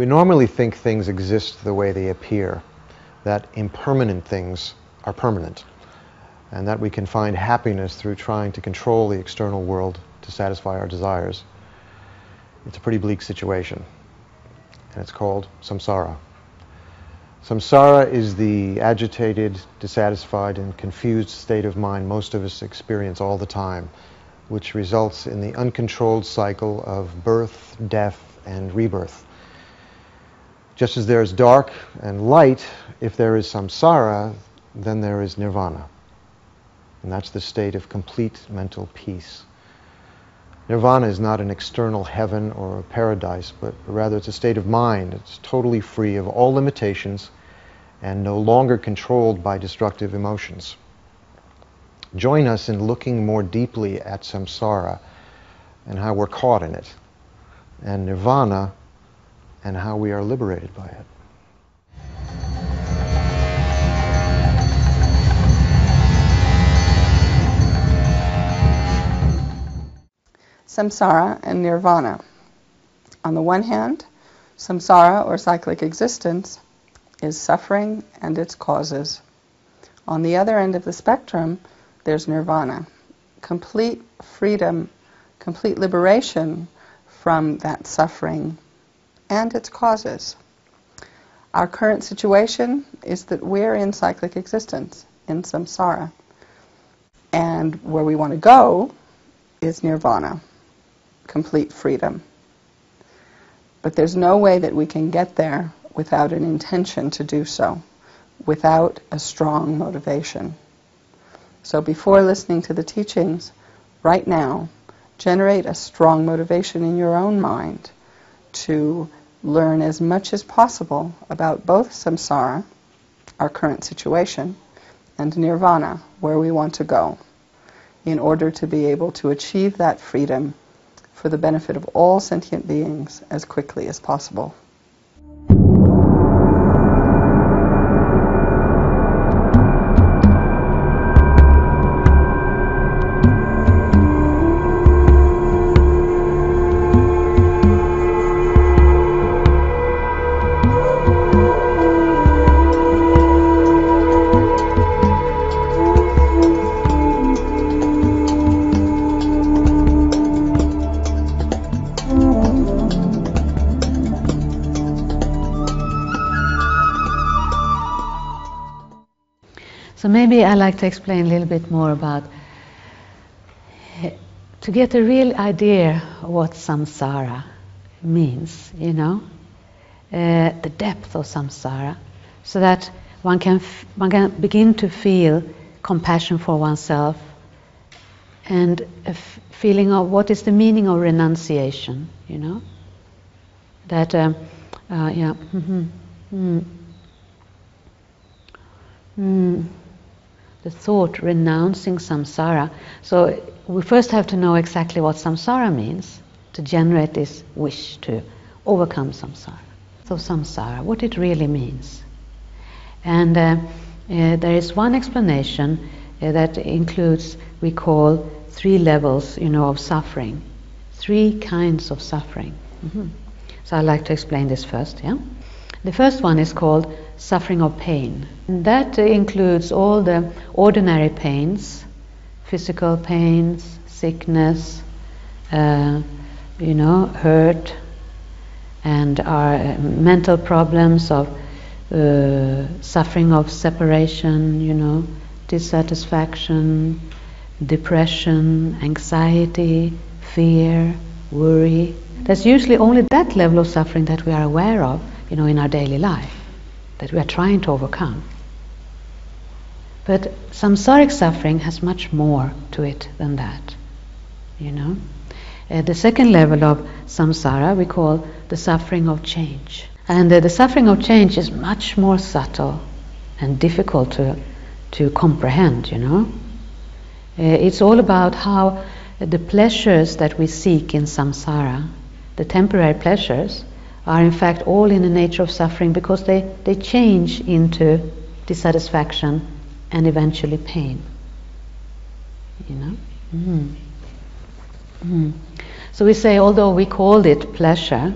We normally think things exist the way they appear, that impermanent things are permanent, and that we can find happiness through trying to control the external world to satisfy our desires. It's a pretty bleak situation, and it's called samsara. Samsara is the agitated, dissatisfied, and confused state of mind most of us experience all the time, which results in the uncontrolled cycle of birth, death, and rebirth. Just as there is dark and light, if there is samsara, then there is nirvana. And that's the state of complete mental peace. Nirvana is not an external heaven or a paradise, but rather it's a state of mind. It's totally free of all limitations and no longer controlled by destructive emotions. Join us in looking more deeply at samsara and how we're caught in it, and nirvana and how we are liberated by it. Samsara and nirvana. On the one hand, samsara, or cyclic existence, is suffering and its causes. On the other end of the spectrum, there's nirvana, complete freedom, complete liberation from that suffering and its causes. Our current situation is that we're in cyclic existence, in samsara. And where we want to go is nirvana, complete freedom. But there's no way that we can get there without an intention to do so, without a strong motivation. So before listening to the teachings, right now, generate a strong motivation in your own mind to learn as much as possible about both samsara, our current situation, and nirvana, where we want to go, in order to be able to achieve that freedom for the benefit of all sentient beings as quickly as possible. So maybe I'd like to explain a little bit more about, to get a real idea of what samsara means, the depth of samsara, so that one can begin to feel compassion for oneself and a feeling of what is the meaning of renunciation, that, the thought renouncing samsara. So we first have to know exactly what samsara means to generate this wish to overcome samsara. So samsara, what it really means. And there is one explanation that includes, we call 3 levels, of suffering. 3 kinds of suffering. So I'd like to explain this first, yeah? The first one is called suffering of pain. And that includes all the ordinary pains, physical pains, sickness, hurt, and our mental problems of suffering of separation, dissatisfaction, depression, anxiety, fear, worry. There's usually only that level of suffering that we are aware of, in our daily life, that we are trying to overcome. But samsaric suffering has much more to it than that, The second level of samsara we call the suffering of change. And the suffering of change is much more subtle and difficult to comprehend, It's all about how the pleasures that we seek in samsara, the temporary pleasures, are in fact all in the nature of suffering, because they change into dissatisfaction and eventually pain. So we say, although we called it pleasure,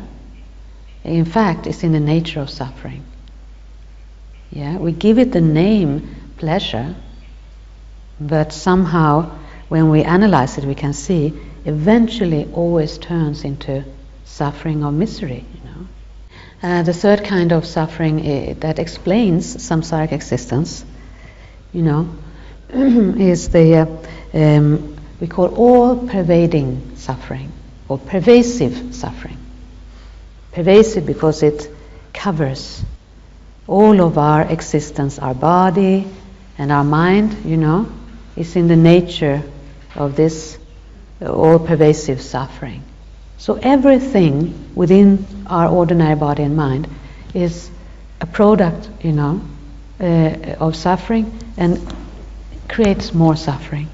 in fact, is in the nature of suffering. Yeah, we give it the name pleasure, but somehow when we analyze it we can see eventually always turns into suffering or misery, you know. The third kind of suffering that explains samsaric existence, you know, is the we call all-pervading suffering, or pervasive suffering. Pervasive because it covers all of our existence, our body and our mind, you know, is in the nature of this all-pervasive suffering. So everything within our ordinary body and mind is a product, you know, of suffering and creates more suffering.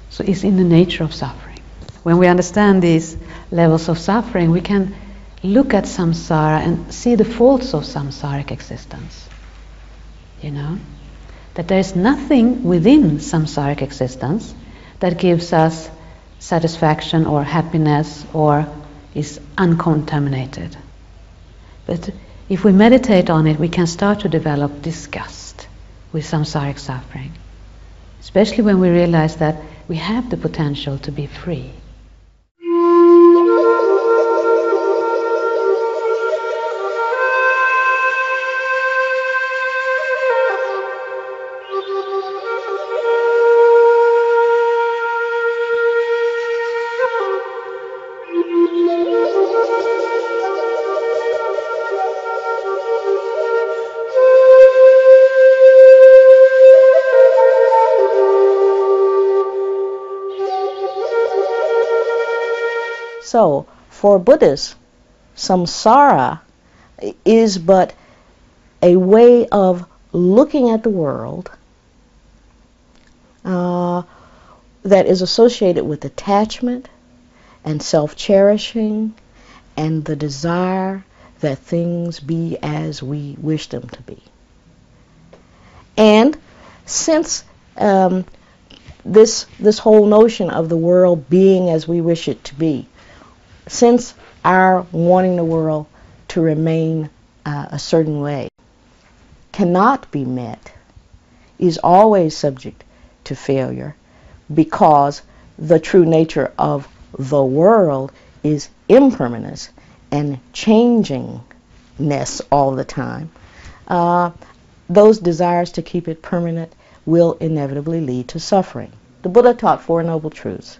So it's in the nature of suffering. When we understand these levels of suffering, we can look at samsara and see the faults of samsaric existence. You know, that there is nothing within samsaric existence that gives us satisfaction or happiness or is uncontaminated. But if we meditate on it, we can start to develop disgust with samsaric suffering, especially when we realize that we have the potential to be free. So, for Buddhists, samsara is but a way of looking at the world that is associated with attachment and self-cherishing and the desire that things be as we wish them to be. And since this whole notion of the world being as we wish it to be, since our wanting the world to remain a certain way cannot be met, is always subject to failure, because the true nature of the world is impermanence and changingness all the time, those desires to keep it permanent will inevitably lead to suffering. The Buddha taught Four Noble Truths.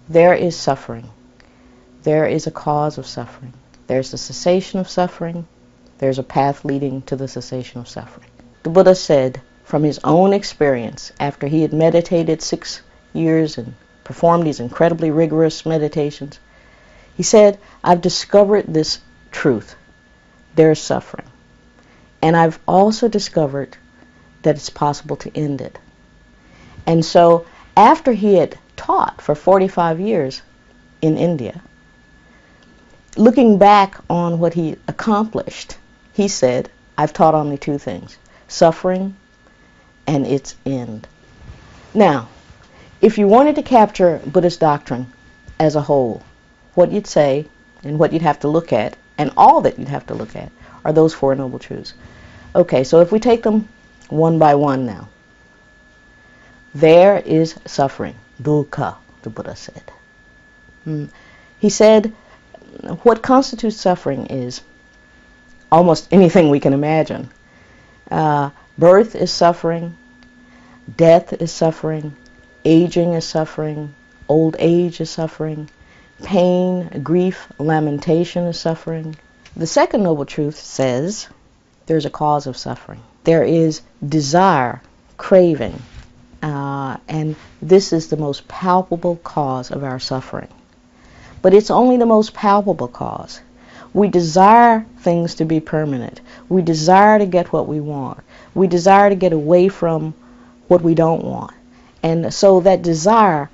There is suffering. There is a cause of suffering. There's the cessation of suffering. There's a path leading to the cessation of suffering. The Buddha said from his own experience, after he had meditated 6 years and performed these incredibly rigorous meditations, he said, I've discovered this truth. There's suffering. And I've also discovered that it's possible to end it. And so after he had taught for 45 years in India, looking back on what he accomplished, he said, I've taught only two things, suffering and its end. Now, if you wanted to capture Buddhist doctrine as a whole, what you'd say and what you'd have to look at, and all that you'd have to look at, are those Four Noble Truths. Okay, so if we take them one by one now. There is suffering, dukkha, the Buddha said. He said, what constitutes suffering is almost anything we can imagine. Birth is suffering, death is suffering, aging is suffering, old age is suffering, pain, grief, lamentation is suffering. The second noble truth says there's a cause of suffering. There is desire, craving, and this is the most palpable cause of our suffering. But it's only the most palpable cause. We desire things to be permanent. We desire to get what we want. We desire to get away from what we don't want. And so that desire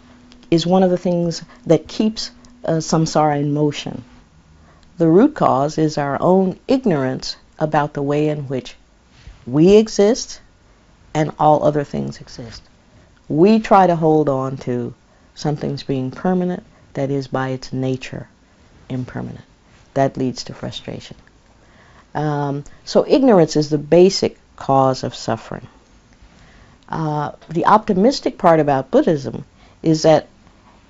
is one of the things that keeps samsara in motion. The root cause is our own ignorance about the way in which we exist and all other things exist. We try to hold on to something's being permanent that is by its nature impermanent. That leads to frustration. So ignorance is the basic cause of suffering. The optimistic part about Buddhism is that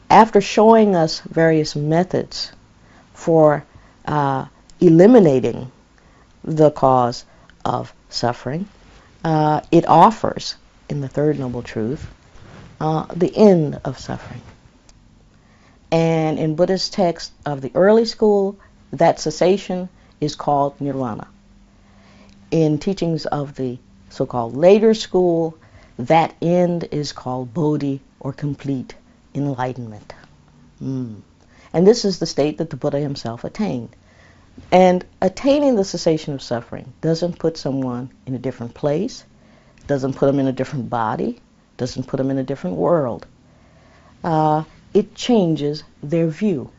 after showing us various methods for eliminating the cause of suffering, it offers, in the Third Noble Truth, the end of suffering. And in Buddhist texts of the early school, that cessation is called Nirvana. In teachings of the so-called later school, that end is called Bodhi, or complete enlightenment. And this is the state that the Buddha himself attained. And attaining the cessation of suffering doesn't put someone in a different place, doesn't put them in a different body, doesn't put them in a different world. It changes their view.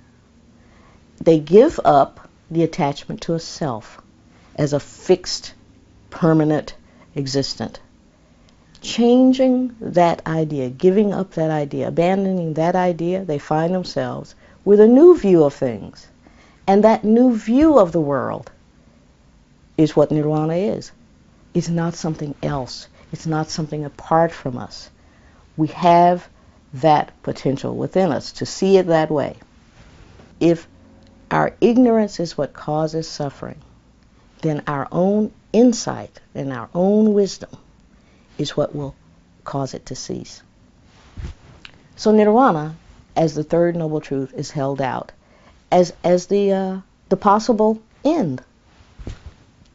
They give up the attachment to a self as a fixed, permanent existent. Changing that idea, giving up that idea, abandoning that idea, they find themselves with a new view of things. And that new view of the world is what Nirvana is. It's not something else. It's not something apart from us. We have that potential within us to see it that way. If our ignorance is what causes suffering, then our own insight and our own wisdom is what will cause it to cease. So Nirvana, as the Third Noble Truth, is held out as the possible end.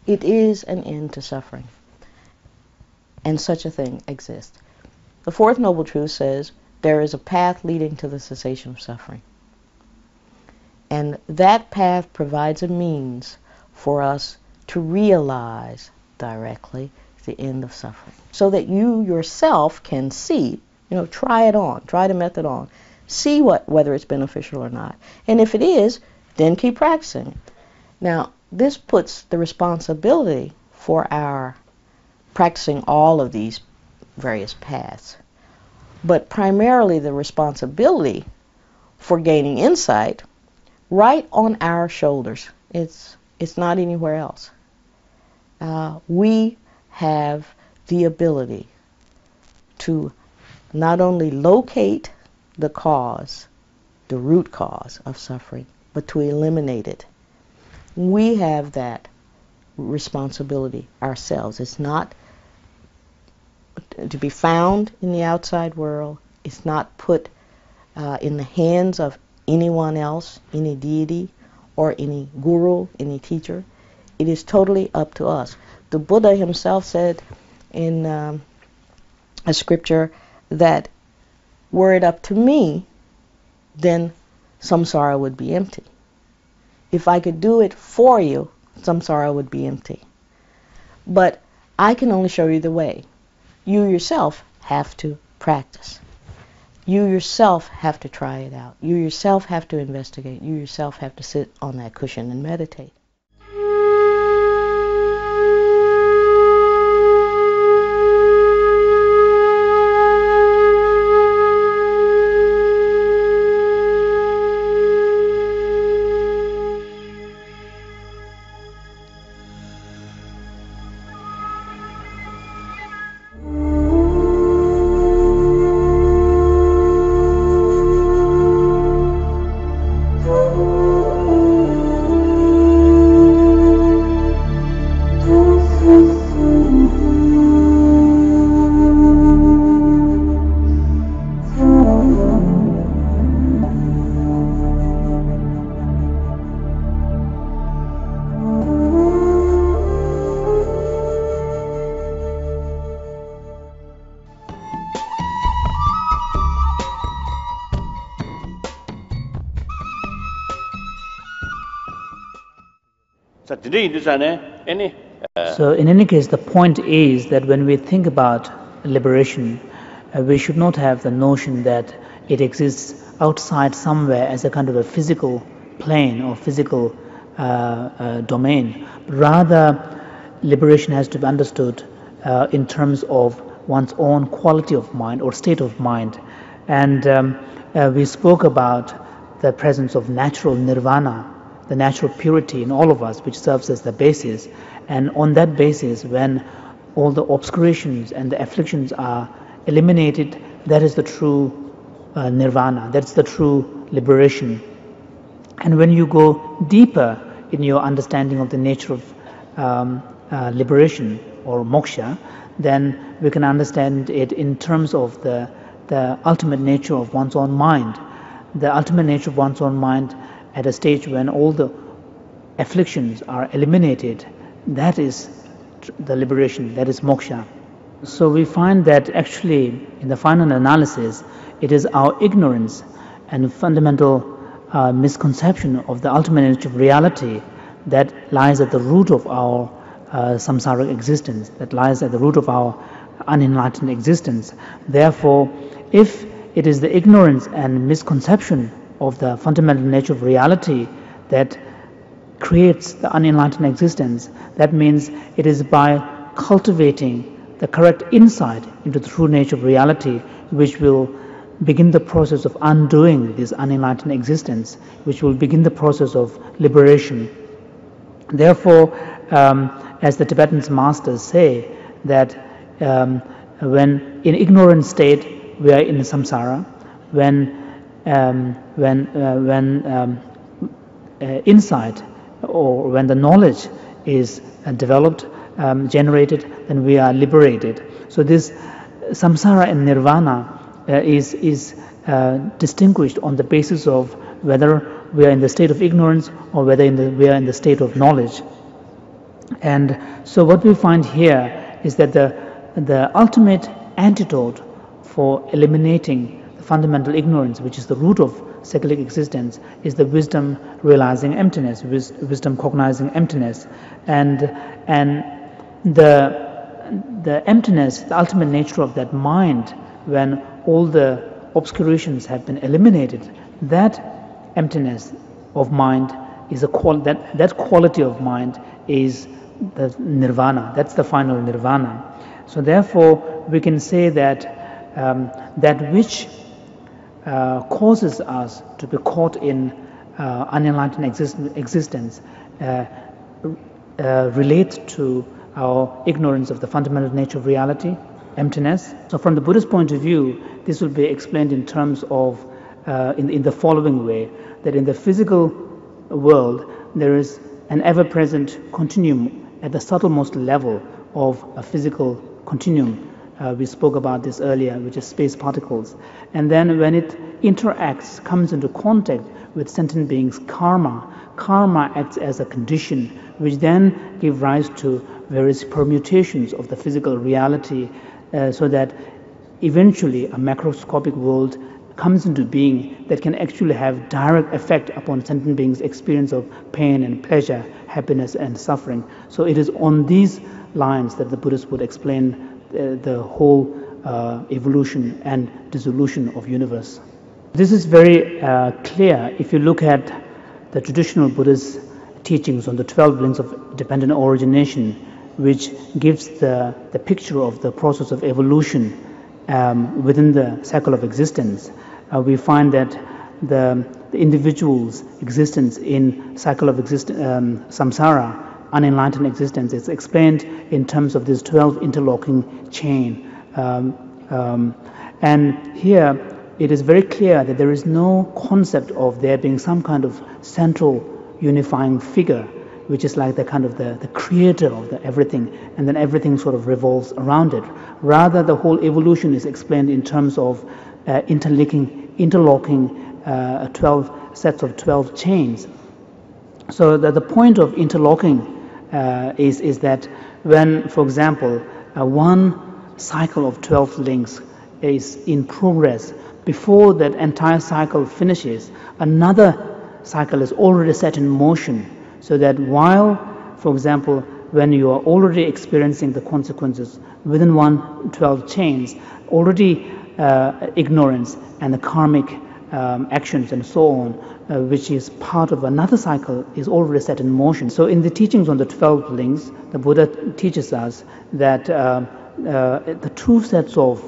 It is an end to suffering. And such a thing exists. The Fourth Noble Truth says there is a path leading to the cessation of suffering. And that path provides a means for us to realize directly the end of suffering, so that you yourself can see, try it on, try the method on, see whether it's beneficial or not. And if it is, then keep practicing. Now, this puts the responsibility for our practicing all of these various paths, but primarily the responsibility for gaining insight right on our shoulders. It's not anywhere else. We have the ability to not only locate the cause, the root cause of suffering, but to eliminate it. We have that responsibility ourselves. It's not to be found in the outside world. It's not put in the hands of anyone else, any deity, or any guru, any teacher. It is totally up to us. The Buddha himself said in a scripture that were it up to me, then samsara would be empty. If I could do it for you, samsara would be empty. But I can only show you the way. You yourself have to practice. You yourself have to try it out. You yourself have to investigate. You yourself have to sit on that cushion and meditate. So in any case, the point is that when we think about liberation, we should not have the notion that it exists outside somewhere as a kind of a physical plane or physical domain. Rather, liberation has to be understood in terms of one's own quality of mind or state of mind. And we spoke about the presence of natural nirvana the natural purity in all of us, which serves as the basis. And on that basis, when all the obscurations and the afflictions are eliminated, that is the true nirvana, that's the true liberation. And when you go deeper in your understanding of the nature of liberation or moksha, then we can understand it in terms of the ultimate nature of one's own mind. The ultimate nature of one's own mind at a stage when all the afflictions are eliminated, that is the liberation, that is moksha. So we find that actually in the final analysis, it is our ignorance and fundamental misconception of the ultimate nature of reality that lies at the root of our samsaric existence, that lies at the root of our unenlightened existence. Therefore, if it is the ignorance and misconception of the fundamental nature of reality that creates the unenlightened existence, that means it is by cultivating the correct insight into the true nature of reality which will begin the process of undoing this unenlightened existence, which will begin the process of liberation. Therefore, as the Tibetan masters say, that when in ignorant state we are in samsara, when insight or when the knowledge is developed, generated, then we are liberated. So this samsara and nirvana is distinguished on the basis of whether we are in the state of ignorance or whether we are in the state of knowledge. And so what we find here is that the ultimate antidote for eliminating the fundamental ignorance, which is the root of cyclic existence, is the wisdom realizing emptiness, wisdom cognizing emptiness. And the emptiness, the ultimate nature of that mind, when all the obscurations have been eliminated, that emptiness of mind is that quality of mind is the nirvana. That's the final nirvana. So therefore, we can say that that which causes us to be caught in unenlightened existence relates to our ignorance of the fundamental nature of reality, emptiness. So from the Buddhist point of view, this will be explained in terms of, in the following way, that in the physical world, there is an ever-present continuum at the subtlemost level of a physical continuum. We spoke about this earlier, which is space particles. And then when it interacts, comes into contact with sentient beings' karma acts as a condition, which then give rise to various permutations of the physical reality, so that eventually a macroscopic world comes into being that can actually have direct effect upon sentient beings' experience of pain and pleasure, happiness and suffering. So it is on these lines that the Buddhists would explain the whole evolution and dissolution of universe. This is very clear if you look at the traditional Buddhist teachings on the 12 links of dependent origination, which gives the picture of the process of evolution within the cycle of existence. We find that the individual's existence in cycle of samsara, unenlightened existence, is explained in terms of this 12 interlocking chain. And here it is very clear that there is no concept of there being some kind of central unifying figure, which is like the kind of the creator of everything, and then everything sort of revolves around it. Rather, the whole evolution is explained in terms of interlocking 12 sets of 12 chains. So the point of interlocking is that when, for example, one cycle of 12 links is in progress, before that entire cycle finishes, another cycle is already set in motion, so that while, for example, when you are already experiencing the consequences within 12 chains, already ignorance and the karmic actions and so on, which is part of another cycle, is already set in motion. So in the teachings on the 12 links, the Buddha teaches us that the two sets of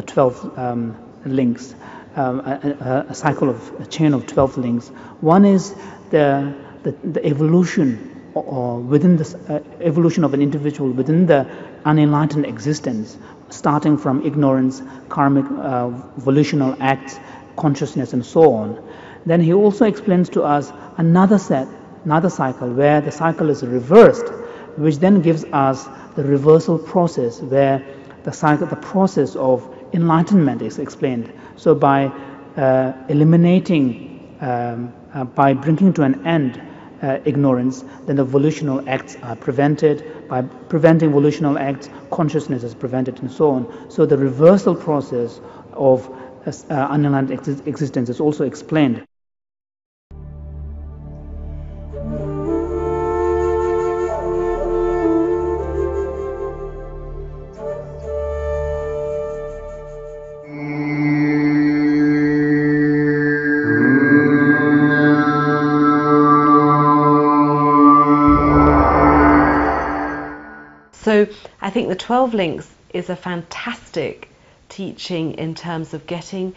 12 links, a cycle of a chain of 12 links. One is the the evolution or within the evolution of an individual within the unenlightened existence, starting from ignorance, karmic volitional acts, consciousness, and so on. Then he also explains to us another cycle where the cycle is reversed, which then gives us the reversal process where the process of enlightenment is explained. So by eliminating, by bringing to an end ignorance, then the volitional acts are prevented. By preventing volitional acts, consciousness is prevented, and so on. So the reversal process of unenlightened existence is also explained. So I think the 12 links is a fantastic teaching in terms of getting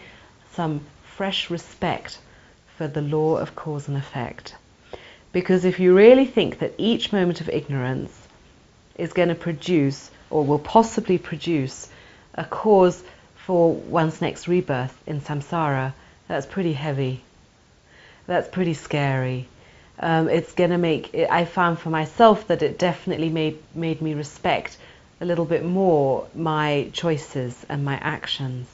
some fresh respect for the law of cause and effect. Because if you really think that each moment of ignorance is going to produce, or will possibly produce, a cause for one's next rebirth in samsara, that's pretty heavy. That's pretty scary. It's going to make, I found for myself that it definitely made me respect a little bit more my choices and my actions.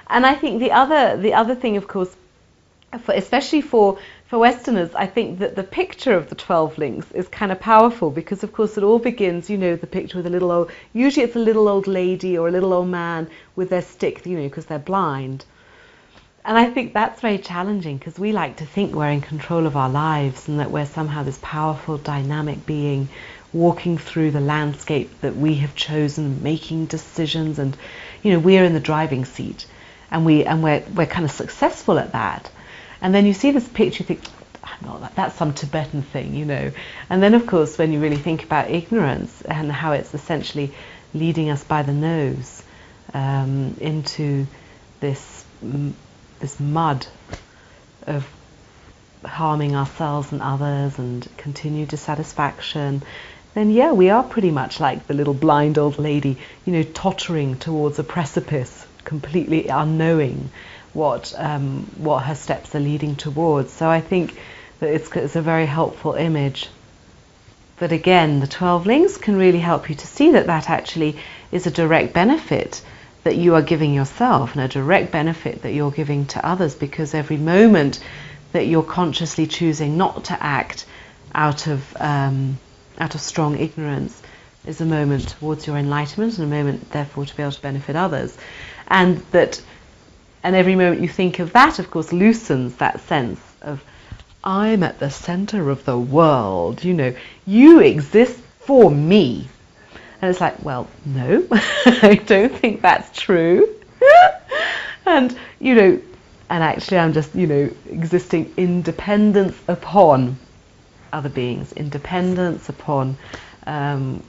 And I think the other thing, of course, especially for Westerners, I think that the picture of the 12 links is kind of powerful because, of course, it all begins, the picture with a little old, usually it's a little old lady or a little old man with their stick, because they're blind. And I think that's very challenging because we like to think we're in control of our lives and that we're somehow this powerful, dynamic being walking through the landscape that we have chosen, making decisions, and we're in the driving seat, and we're kind of successful at that. And then you see this picture, you think, that's some Tibetan thing, And then, of course, when you really think about ignorance and how it's essentially leading us by the nose into this mud of harming ourselves and others and continued dissatisfaction, then yeah, we are pretty much like the little blind old lady, tottering towards a precipice, completely unknowing what her steps are leading towards. So I think that it's a very helpful image. But again, the 12 links can really help you to see that actually is a direct benefit that you are giving yourself and a direct benefit that you're giving to others, because every moment that you're consciously choosing not to act out of strong ignorance is a moment towards your enlightenment and a moment therefore to be able to benefit others. And every moment you think of that, of course, loosens that sense of I'm at the center of the world, you exist for me. And it's like, well, no, I don't think that's true. And actually I'm just, existing in dependence upon other beings, in dependence upon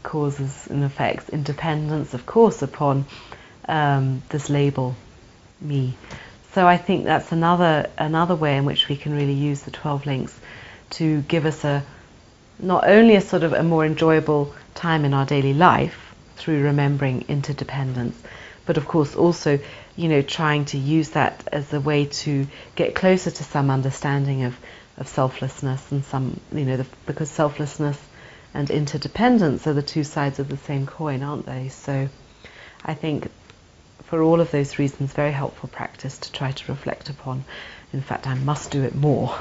causes and effects, in dependence, of course, upon this label, me. So I think that's another way in which we can really use the 12 links to give us not only a sort of a more enjoyable time in our daily life through remembering interdependence, but of course also, trying to use that as a way to get closer to some understanding of selflessness and some, because selflessness and interdependence are the two sides of the same coin, aren't they? So I think for all of those reasons, very helpful practice to try to reflect upon. In fact, I must do it more.